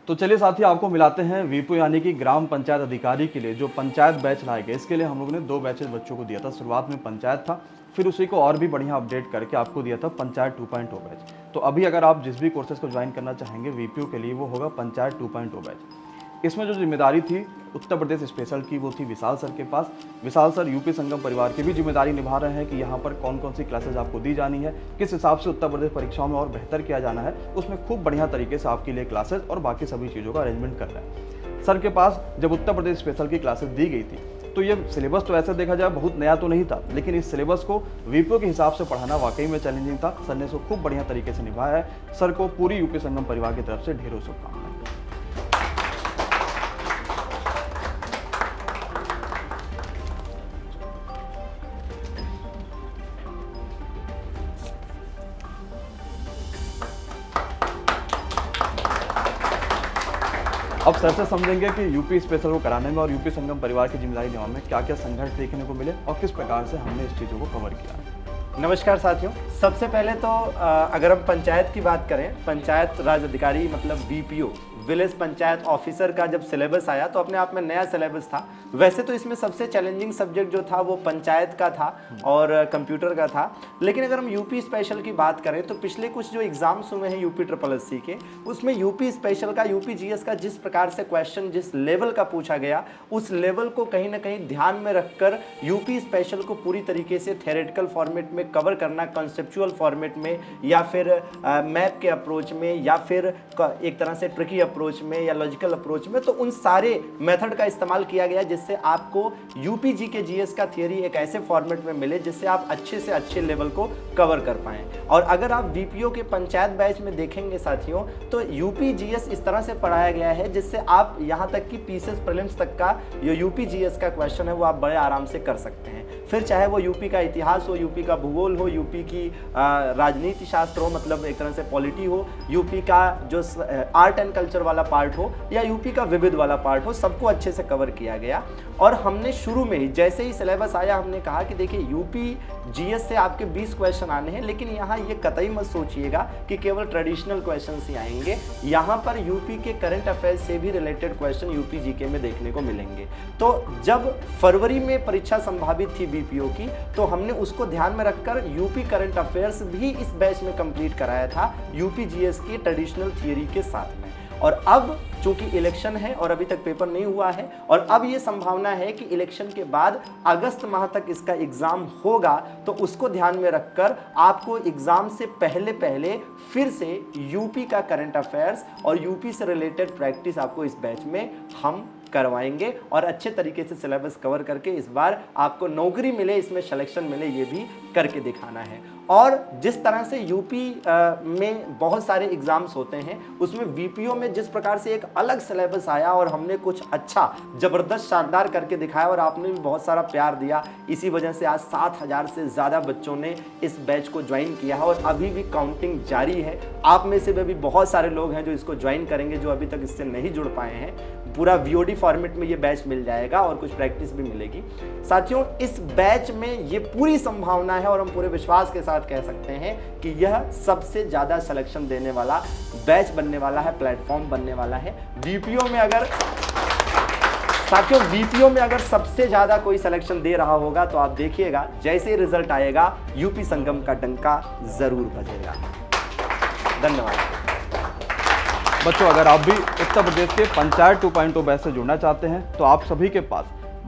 तो चलिए साथी आपको मिलाते हैं वीपीओ यानी कि ग्राम पंचायत अधिकारी के लिए जो पंचायत बैच लाए गए। इसके लिए हम लोगों ने 2 बैचेज बच्चों को दिया था। शुरुआत में पंचायत था, फिर उसी को और भी बढ़िया अपडेट करके आपको दिया था पंचायत 2.0 बैच। तो अभी अगर आप जिस भी कोर्सेज को ज्वाइन करना चाहेंगे वीपीओ के लिए वो होगा पंचायत 2.0 बैच। इसमें जो जिम्मेदारी थी उत्तर प्रदेश स्पेशल की वो थी विशाल सर के पास। विशाल सर यूपी संगम परिवार की भी जिम्मेदारी निभा रहे हैं कि यहाँ पर कौन कौन सी क्लासेज आपको दी जानी है, किस हिसाब से उत्तर प्रदेश परीक्षाओं में और बेहतर किया जाना है, उसमें खूब बढ़िया तरीके से आपके लिए क्लासेज और बाकी सभी चीज़ों का अरेंजमेंट कर रहे हैं। सर के पास जब उत्तर प्रदेश स्पेशल की क्लासेज दी गई थी तो ये सिलेबस तो ऐसे देखा जाए बहुत नया तो नहीं था, लेकिन इस सिलेबस को वीपीओ के हिसाब से पढ़ाना वाकई में चैलेंजिंग था। सर ने इसको खूब बढ़िया तरीके से निभाया है। सर को पूरी यूपी संगम परिवार की तरफ से ढेरों शुभकामनाएं। अब सर से समझेंगे कि यूपी स्पेशल को कराने में और यूपी संगम परिवार की जिम्मेदारी निभाने में क्या क्या संघर्ष देखने को मिले और किस प्रकार से हमने इस चीज़ों को कवर किया। नमस्कार साथियों, सबसे पहले तो अगर हम पंचायत की बात करें, पंचायत राज अधिकारी मतलब बीपीओ विलेज पंचायत ऑफिसर का जब सिलेबस आया तो अपने आप में नया सिलेबस था। वैसे तो इसमें सबसे चैलेंजिंग सब्जेक्ट जो था वो पंचायत का था और कंप्यूटर का था, लेकिन अगर हम यूपी स्पेशल की बात करें तो पिछले कुछ जो एग्जाम्स हुए हैं यूपी SSSC के, उसमें यूपी स्पेशल का यूपी जीएस का जिस प्रकार से क्वेश्चन जिस लेवल का पूछा गया उस लेवल को कहीं ना कहीं ध्यान में रखकर यूपी स्पेशल को पूरी तरीके से थ्योरेटिकल फॉर्मेट में कवर करना, कॉन्सेप्चुअल फॉर्मेट में या फिर मैप के अप्रोच में या फिर एक तरह से ट्रिकी अप्रोच में या लॉजिकल अप्रोच में, तो उन सारे मेथड का इस्तेमाल किया गया जिससे आपको यूपी जी के जीएस का थियरी एक ऐसे फॉर्मेट में मिले जिससे आप अच्छे से अच्छे लेवल को कवर कर पाएं। और अगर आप वीपीओ के पंचायत बैच में देखेंगे साथियों तो यूपी जीएस इस तरह से पढ़ाया गया है जिससे आप यहां तक कि पीसीएस प्रीलिम्स तक का जो यूपी जीएस का क्वेश्चन है वो आप बड़े आराम से कर सकते हैं। फिर चाहे वो यूपी का इतिहास हो, यूपी का भूगोल हो, यूपी की राजनीति शास्त्र हो, मतलब एक तरह से पॉलिटी हो, यूपी का जो आर्ट एंड कल्चर वाला पार्ट हो या यूपी का विविध वाला पार्ट हो, सबको अच्छे से कवर किया गया। और हमने शुरू में ही जैसे ही सिलेबस आया हमने कहा कि देखिए यूपी जीएस से आपके 20 क्वेश्चन आने हैं, लेकिन यहाँ ये कतई मत सोचिएगा कि केवल ट्रेडिशनल क्वेश्चन ही आएंगे। यहाँ पर यूपी के करंट अफेयर्स से भी रिलेटेड क्वेश्चन यूपी जीके में देखने को मिलेंगे। तो जब फरवरी में परीक्षा संभावित थी बीपीओ की तो हमने उसको ध्यान में रखकर यूपी करंट अफेयर्स भी इस बैच में कंप्लीट कराया था यूपी जीएस की ट्रेडिशनल थियरी के साथ में। और अब चूंकि इलेक्शन है और अभी तक पेपर नहीं हुआ है और अब ये संभावना है कि इलेक्शन के बाद अगस्त माह तक इसका एग्जाम होगा, तो उसको ध्यान में रखकर आपको एग्जाम से पहले फिर से यूपी का करंट अफेयर्स और यूपी से रिलेटेड प्रैक्टिस आपको इस बैच में हम करवाएंगे और अच्छे तरीके से सिलेबस कवर करके इस बार आपको नौकरी मिले, इसमें सिलेक्शन मिले, ये भी करके दिखाना है। और जिस तरह से यूपी में बहुत सारे एग्जाम्स होते हैं उसमें वीपीओ में जिस प्रकार से एक अलग सिलेबस आया और हमने कुछ अच्छा ज़बरदस्त शानदार करके दिखाया और आपने भी बहुत सारा प्यार दिया, इसी वजह से आज 7000 से ज़्यादा बच्चों ने इस बैच को ज्वाइन किया है और अभी भी काउंटिंग जारी है। आप में से भी बहुत सारे लोग हैं जो इसको ज्वाइन करेंगे जो अभी तक इससे नहीं जुड़ पाए हैं। पूरा वीओडी फॉर्मेट में ये बैच मिल जाएगा और कुछ प्रैक्टिस भी मिलेगी। साथियों, इस बैच में ये पूरी संभावना है और हम पूरे विश्वास के साथ कह सकते हैं कि यह सबसे ज़्यादा सिलेक्शन देने वाला बैच बनने वाला है, प्लेटफॉर्म बनने वाला है। वीपीओ में अगर सबसे ज़्यादा कोई सिलेक्शन दे रहा होगा तो आप देखिएगा जैसे ही रिजल्ट आएगा यूपी संगम का डंका ज़रूर बजेगा। धन्यवाद। बच्चों, अगर आप भी उत्तर प्रदेश के पंचायत 2.0 बैच से जुड़ना चाहते हैं तो आप सभी के पास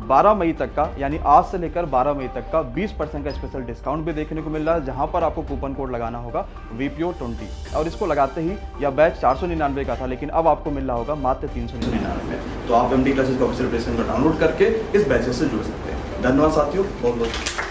12 मई तक का, यानी आज से लेकर 12 मई तक का 20% का स्पेशल डिस्काउंट भी देखने को मिल रहा है, जहां पर आपको कूपन कोड लगाना होगा VPO20 और इसको लगाते ही यह बैच 499 का था, लेकिन अब आपको मिल रहा होगा मात्र 399। तो आप MD क्लासेस का ऑफिशियल प्लेसमेंट डाउनलोड करके इस बैचेस से जुड़ सकते हैं। धन्यवाद साथियों, बहुत बहुत।